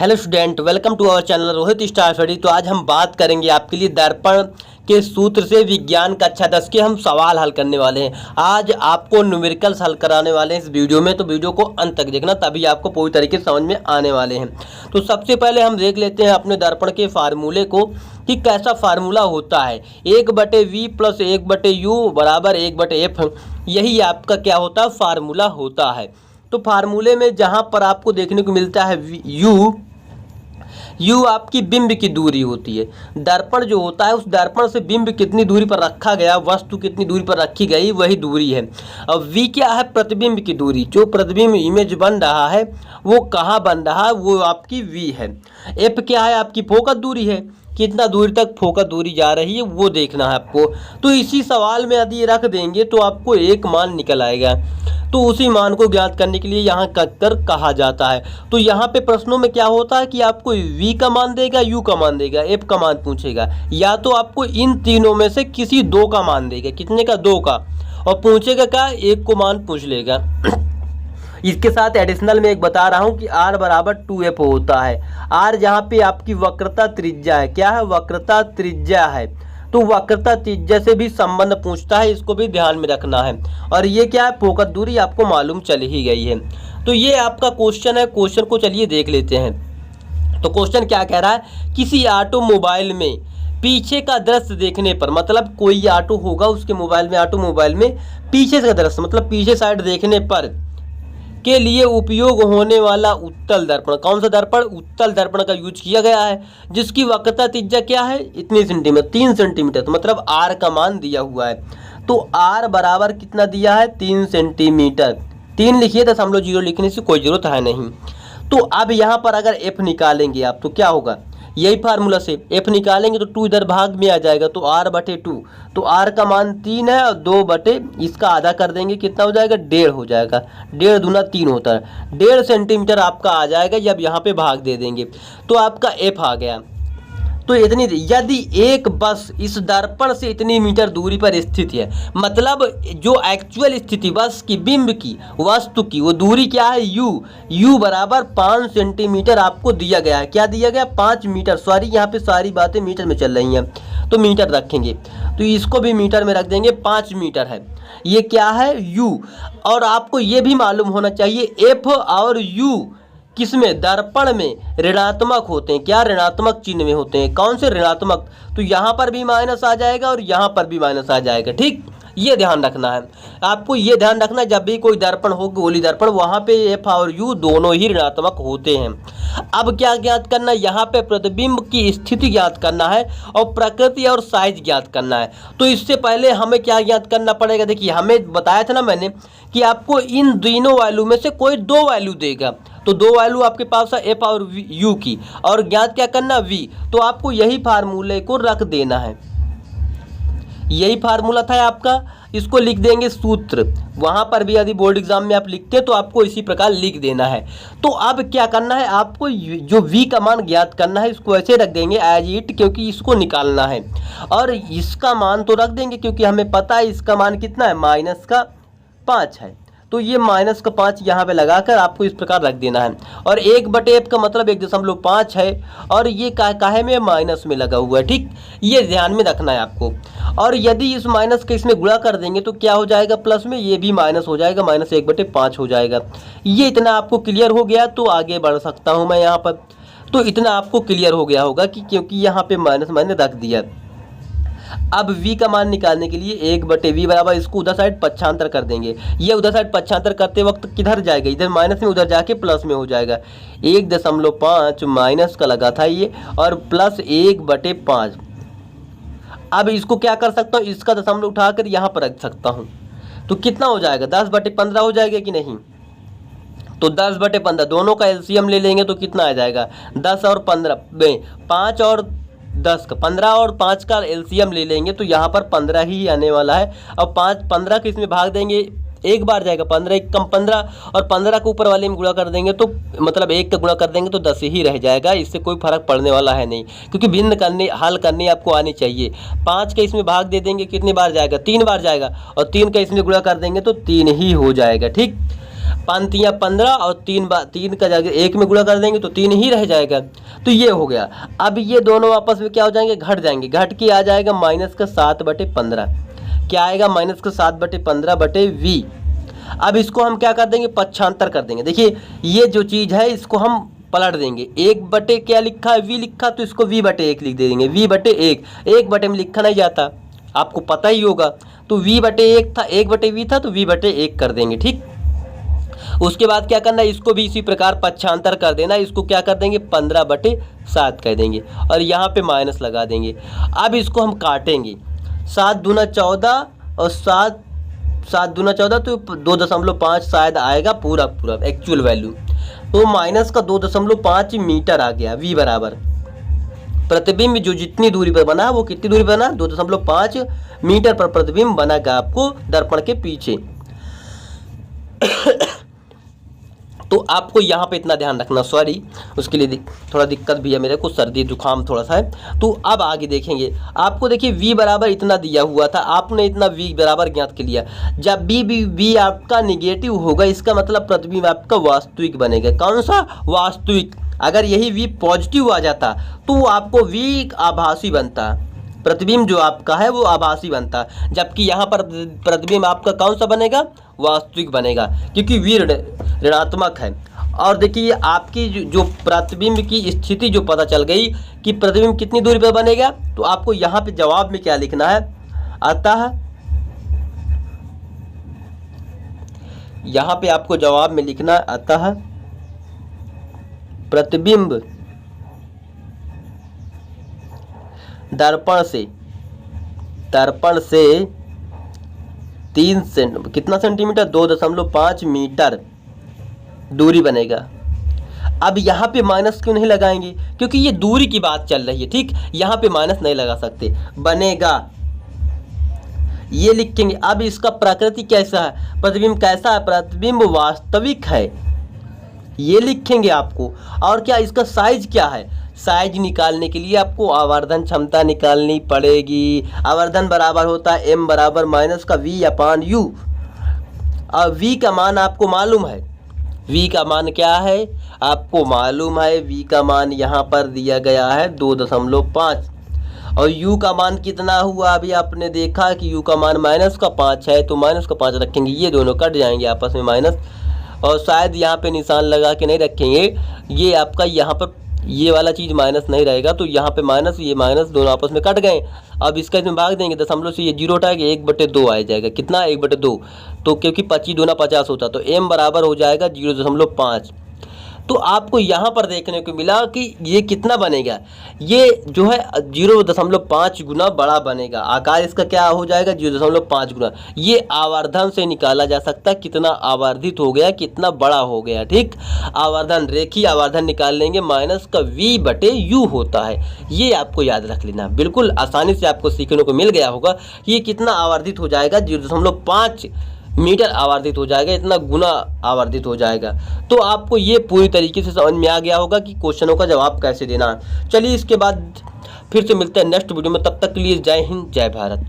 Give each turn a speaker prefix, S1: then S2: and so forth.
S1: Hello student, welcome to our channel Rohit star study. तो आज हम बात करेंगे आपके लिए दर्पण के सूत्र से विज्ञान कक्षा 10 के हम सवाल हल करने वाले हैं। आज आपको न्यूमेरिकल्स हल कराने वाले हैं इस वीडियो में, तो वीडियो को अंत तक देखना, तभी आपको पूरी तरीके से समझ में आने वाले हैं। तो सबसे पहले हम देख लेते हैं अपने दर्पण के फार्मूले को कि कैसा फार्मूला होता है। 1/v प्लस 1/u बराबर 1/f, यही आपका क्या होता है, फार्मूला होता है। तो फार्मूले में जहाँ पर आपको देखने को मिलता है यू आपकी बिंब की दूरी होती है। दर्पण जो होता है उस दर्पण से बिंब कितनी दूरी पर रखा गया, वस्तु कितनी दूरी पर रखी गई, वही दूरी है। अब v क्या है, प्रतिबिंब की दूरी। जो प्रतिबिंब इमेज बन रहा है वो कहाँ बन रहा है, वो आपकी v है। f क्या है, आपकी फोकस दूरी है, कितना दूरी तक फोकस दूरी जा रही है वो देखना है आपको। तो इसी सवाल में यदि रख देंगे तो आपको एक मान निकल आएगा। तो उसी मान को ज्ञात करने के लिए यहाँ कर कहा जाता है। तो यहाँ पे प्रश्नों में क्या होता है कि आपको v का मान देगा, u का मान देगा, f का मान पूछेगा, या तो आपको इन तीनों में से किसी दो का मान देगा। कितने का, दो का, और पूछेगा क्या, एक को मान पूछ लेगा। इसके साथ एडिशनल में एक बता रहा हूँ कि r बराबर 2f होता है। r जहाँ पे आपकी वक्रता त्रिज्या है, क्या है, वक्रता त्रिज्या है। तो वक्रता त्रिज्या से भी संबंध पूछता है, इसको भी ध्यान में रखना है। और ये क्या है, फोकस दूरी आपको मालूम चल ही गई है। तो ये आपका क्वेश्चन है। क्वेश्चन को चलिए देख लेते हैं। तो क्वेश्चन क्या कह रहा है, किसी ऑटोमोबाइल में पीछे का दृश्य देखने पर, मतलब कोई ऑटो होगा उसके मोबाइल में, ऑटोमोबाइल में पीछे का दृश्य मतलब पीछे साइड देखने पर के लिए उपयोग होने वाला उत्तल दर्पण, कौन सा दर्पण, उत्तल दर्पण का यूज किया गया है, जिसकी वक्रता त्रिज्या क्या है, इतनी सेंटीमीटर, 3 सेंटीमीटर। तो मतलब r का मान दिया हुआ है। तो r बराबर कितना दिया है, 3 सेंटीमीटर। 3 लिखिए, 0.0 लिखने से कोई जरूरत है नहीं। तो अब यहाँ पर अगर f निकालेंगे आप तो क्या होगा, यही फार्मूला से f निकालेंगे तो 2 इधर भाग में आ जाएगा, तो r/2। तो r का मान 3 है और 2 बटे इसका आधा कर देंगे, कितना हो जाएगा, 1.5 हो जाएगा। 1.5 दूना 3 होता है, 1.5 सेंटीमीटर आपका आ जाएगा जब यहाँ पे भाग दे देंगे। तो आपका f आ गया। तो इतनी, यदि एक बस इस दर्पण से इतनी मीटर दूरी पर स्थित है, मतलब जो एक्चुअल स्थिति बस की, बिंब की, वस्तु की, वो दूरी क्या है, u बराबर 5 सेंटीमीटर आपको दिया गया है। क्या दिया गया, 5 मीटर। सॉरी, यहाँ पे सारी बातें मीटर में चल रही हैं, तो मीटर रखेंगे, तो इसको भी मीटर में रख देंगे। 5 मीटर है, ये क्या है, u। और आपको ये भी मालूम होना चाहिए f और u किसमें, दर्पण में ऋणात्मक होते हैं। क्या, ऋणात्मक चिन्ह में होते हैं। कौन से, ऋणात्मक। तो यहाँ पर भी माइनस आ जाएगा और यहाँ पर भी माइनस आ जाएगा। ठीक, ये ध्यान रखना है आपको। ये ध्यान रखना, जब भी कोई दर्पण हो, गोली दर्पण, वहाँ पे f और u दोनों ही ऋणात्मक होते हैं। अब क्या ज्ञात करना है, यहाँ पे प्रतिबिंब की स्थिति ज्ञात करना है और प्रकृति और साइज ज्ञात करना है। तो इससे पहले हमें क्या ज्ञात करना पड़ेगा, देखिए हमें बताया था ना मैंने कि आपको इन तीनों वैल्यू में से कोई 2 वैल्यू देगा। तो 2 वैल्यू आपके पास है f और u की, और ज्ञात क्या करना, v। तो आपको यही फार्मूले को रख देना है। यही फार्मूला था आपका, इसको लिख देंगे सूत्र। वहां पर भी यदि बोर्ड एग्जाम में आप लिखते हैं तो आपको इसी प्रकार लिख देना है। तो अब क्या करना है, आपको जो v का मान ज्ञात करना है, इसको ऐसे रख देंगे एज इट, क्योंकि इसको निकालना है। और इसका मान तो रख देंगे क्योंकि हमें पता है इसका मान कितना है, -5 है। तो ये -5 यहाँ पे लगाकर आपको इस प्रकार रख देना है। और 1/f का मतलब 1.5 है, और ये काहे में, माइनस में लगा हुआ है। ठीक, ये ध्यान में रखना है आपको। और यदि इस माइनस के इसमें गुणा कर देंगे तो क्या हो जाएगा, प्लस में, ये भी माइनस हो जाएगा, -1/5 हो जाएगा। ये इतना आपको क्लियर हो गया, तो आगे बढ़ सकता हूँ मैं यहाँ पर। तो इतना आपको क्लियर हो गया होगा कि क्योंकि यहाँ पे माइनस मैंने रख दिया। अब v का मान निकालने के लिए 1/v बराबर, इसको उधर साइड पक्षांतर कर देंगे। ये उधर साइड पक्षांतर करते वक्त किधर जाएगा, इधर माइनस में, उधर जाके प्लस में हो जाएगा। 1.5 माइनस का लगा था ये, और प्लस 1/5। अब इसको क्या कर सकता हूँ, इसका दशमलव उठाकर यहाँ पर रख सकता हूँ। तो कितना हो जाएगा, 10/15 हो जाएगा कि नहीं। तो 10/15 दोनों का एलसीएम ले लेंगे तो कितना आ जाएगा, 10 और 15 में, 5 और 10 का, 15 और 5 का एलसीएम ले लेंगे तो यहाँ पर 15 ही आने वाला है। अब 15 के इसमें भाग देंगे, एक बार जाएगा, 15 एक कम 15, और 15 को ऊपर वाले में गुणा कर देंगे तो मतलब 1 का गुणा कर देंगे तो 10 ही रह जाएगा। इससे कोई फर्क पड़ने वाला है नहीं, क्योंकि भिन्न करने, हल करने आपको आनी चाहिए। 5 का इसमें भाग दे देंगे, कितनी बार जाएगा, 3 बार जाएगा, और 3 का इसमें गुणा कर देंगे तो 3 ही हो जाएगा। ठीक, 5 × 15 और 3 का जाके 1 में गुणा कर देंगे तो 3 ही रह जाएगा। तो ये हो गया। अब ये दोनों आपस में क्या हो जाएंगे, घट जाएंगे। घट के आ जाएगा -7/15। क्या आएगा, -7/15/v। अब इसको हम क्या कर देंगे, पक्षांतर कर देंगे। देखिए ये जो चीज़ है इसको हम पलट देंगे। 1 क्या लिखा है, v लिखा, तो इसको v/1 लिख देंगे। v/1, 1 में लिखा नहीं जाता, आपको पता ही होगा। तो v/1 था, 1/v था, तो v/1 कर देंगे। ठीक, उसके बाद क्या करना है, इसको भी इसी प्रकार पक्षांतर कर देना। इसको क्या कर देंगे, 15/7 कह देंगे और यहाँ पे माइनस लगा देंगे। अब इसको हम काटेंगे। 7 दूना 14 और 7 दूना 14, तो 2.5 शायद आएगा पूरा एक्चुअल वैल्यू। तो माइनस का 2.5 मीटर आ गया। v बराबर प्रतिबिंब जो जितनी दूरी पर बना वो कितनी दूरी पर बना, 2.5 मीटर पर प्रतिबिंब बनेगा आपको दर्पण के पीछे। तो आपको यहाँ पे इतना ध्यान रखना, सॉरी उसके लिए थोड़ा दिक्कत भी है मेरे को, सर्दी जुकाम थोड़ा सा है। तो अब आगे देखेंगे। आपको देखिए v बराबर इतना दिया हुआ था, आपने इतना v बराबर ज्ञात कर लिया। जब v आपका निगेटिव होगा इसका मतलब प्रतिबिंब आपका वास्तविक बनेगा। कौन सा, वास्तविक। अगर यही v पॉजिटिव आ जाता तो आपको v आभासी बनता, प्रतिबिंब जो आपका है वो आभासी बनता। जबकि यहाँ पर प्रतिबिंब आपका कौन सा बनेगा, वास्तविक बनेगा, क्योंकि v ऋणात्मक है। और देखिए आपकी जो प्रतिबिंब की स्थिति जो पता चल गई कि प्रतिबिंब कितनी दूरी पर बनेगा, तो आपको यहाँ पे जवाब में क्या लिखना है, अतः यहाँ पे आपको जवाब में लिखना है अतः प्रतिबिंब दर्पण से 3 कितना सेंटीमीटर, 2.5 मीटर दूरी बनेगा। अब यहाँ पे माइनस क्यों नहीं लगाएंगे, क्योंकि ये दूरी की बात चल रही है। ठीक, यहाँ पे माइनस नहीं लगा सकते, बनेगा ये लिखेंगे। अब इसका प्रकृति कैसा है, प्रतिबिंब कैसा है, प्रतिबिंब वास्तविक है, ये लिखेंगे आपको। और क्या इसका साइज क्या है, साइज निकालने के लिए आपको आवर्धन क्षमता निकालनी पड़ेगी। आवर्धन बराबर होता है m बराबर माइनस का v/u। अब v का मान आपको मालूम है, v का मान क्या है आपको मालूम है, v का मान यहाँ पर दिया गया है 2.5 और u का मान कितना हुआ, अभी आपने देखा कि u का मान -5 है, तो -5 रखेंगे। ये दोनों कट जाएंगे आपस में माइनस, और शायद यहाँ पे निशान लगा के नहीं रखेंगे, ये आपका यहाँ पर ये वाला चीज़ माइनस नहीं रहेगा, तो यहाँ पे माइनस, ये माइनस दोनों आपस में कट गए। अब इसका इसमें भाग देंगे, दशमलव से ये 0 उठाएगा, 1/2 आ जाएगा। कितना, 1/2। तो क्योंकि 25 दूना 50 होता, तो m बराबर हो जाएगा 0.5। तो आपको यहाँ पर देखने को मिला कि ये कितना बनेगा, ये जो है 0.5 गुना बड़ा बनेगा। आकार इसका क्या हो जाएगा, 0.5 गुना। ये आवर्धन से निकाला जा सकता है कितना आवर्धित हो गया, कितना बड़ा हो गया। ठीक, आवर्धन, रेखीय आवर्धन निकाल लेंगे, माइनस का v/u होता है। ये आपको याद रख लेना, बिल्कुल आसानी से आपको सीखने को मिल गया होगा। ये कितना आवर्धित हो जाएगा, 0.5 मीटर आवर्धित हो जाएगा, इतना गुना आवर्धित हो जाएगा। तो आपको ये पूरी तरीके से समझ में आ गया होगा कि क्वेश्चनों का जवाब कैसे देना है। चलिए इसके बाद फिर से मिलते हैं नेक्स्ट वीडियो में, तब तक के लिए जय हिंद, जय भारत।